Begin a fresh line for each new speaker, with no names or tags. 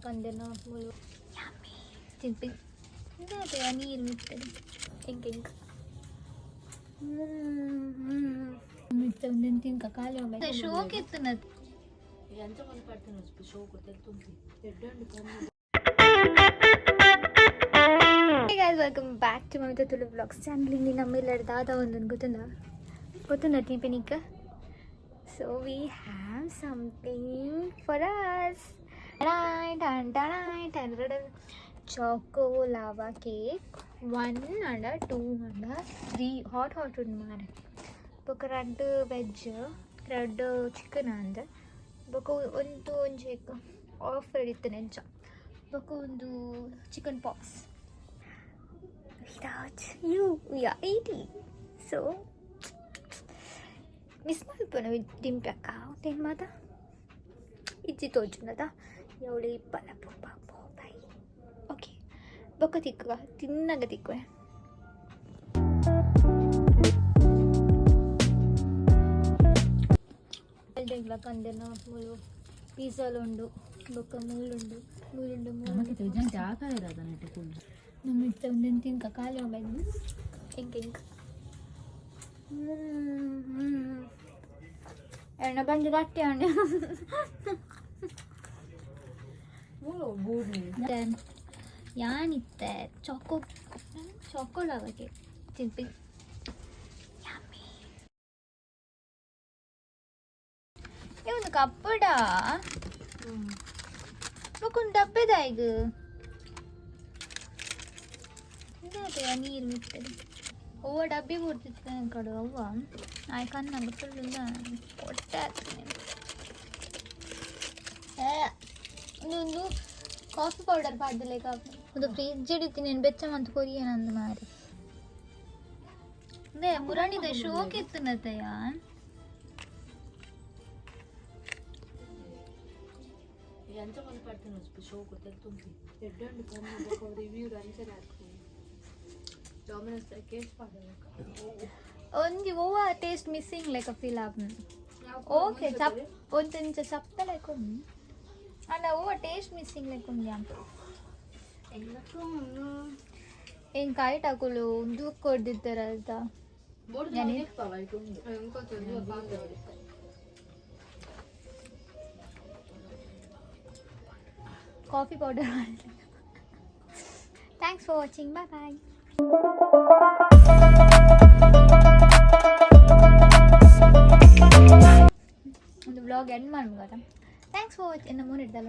ಕಂದೆನ ಮುಳು ತಿಂಪಿ ಅದೇ ನೀರು ಮಿತ್ತದು ಹೆಂಗೆ ಮಿತ್ತ ಒಂದೊಂದು ತಿನ್ಕ ಖಾಲಿ ಹೋಗ್ಬೇಕು ಶೋಕ್ ಇತ್ತು ನದು Hey guys, welcome back to my Tulu vlogs channel. Inni nammellaru dada ondanu gottunda tipinika. So we have something for us. Choco lava cake 1 and 2 and 3 hot undu mare. Boka red veg, red chicken and boka ondu onjek offer itte nencha. Boka ondu chicken pops. Without you, we are eating. So, miss malpana dimpaka. Then mother, it's it ojunada. Yoli pala popa popai. Okay, boka tikka, tinnaga tikku. Aldegla kandena mulu pizza lundu, boka mulundu.
ನಮಗೆ ತಿಳಿದಂತೆ ಆಕಾರ ಇರೋದು ನೆಟ್ಟುಕೊಂಡು
ನಮ್ಮ ಇತ್ತ ಒಂದೊಂದು ತಿನ್ಕ ಖಾಲಿ ಹೋಗ್ಬೇಕು ಹೆಂಗೆ ಎಣ್ಣೆ ಬಂದು ಗಟ್ಟಿ ಹಣ್ಣೆ ಯಾನಿತ್ತೆ ಚಾಕೋಲಾವಕ್ಕೆ ತಿನ್ಪಿ ಒಂದು ಕಪ್ಪಡ ಒಂದು ಡಬ್ಬೆದ ಈಗ ಅದೇ ನೀರು ಮಿತ್ತದು ಅವ್ವ ಡಬ್ಬಿ ಕೊಡ್ತಿತ್ತು ಕಡೆ ಅವ್ವ ಆಯ್ ಕಣ್ಣಾಗ ಫುಲ್ ಹೊಟ್ಟೆ ಆಗ್ತದೆ ಇನ್ನೊಂದು ಕಾಫಿ ಪೌಡರ್ ಪಾಡ್ದಲೇಕ ಒಂದು ಫ್ರಿಜ್ ಇಡಿತೀನಿ ನಾನು ಬೆಚ್ಚಮಂತ ಕೊರಿಯನಂದು ಮಾರಿ ಅದೇ ಪುರಾಣಿದ ಶೋಕ್ ಇತ್ತು ನತಯ್ಯ
ಎಂಚಮಂದು ಪಡ್ತೀನಿ ಶೋಕ್ ತುಂಬಿ ಎಡ್ಡಂಡು ಕಮ್ಮಿ ರಿವ್ಯೂ ರಂಚನೆ ಆಗ್ತದೆ Dominoes case
only over taste missing like a feel up. Okay, chap on the chapter like and over taste missing like in kite akulu do kodittarada coffee powder. Thanks for watching. Bye bye. The vlog end ಮಾಡ್ಬೋದಾ? Thanks for watching. ಇನ್ನು 3 ಇದ್ದಲ್ಲ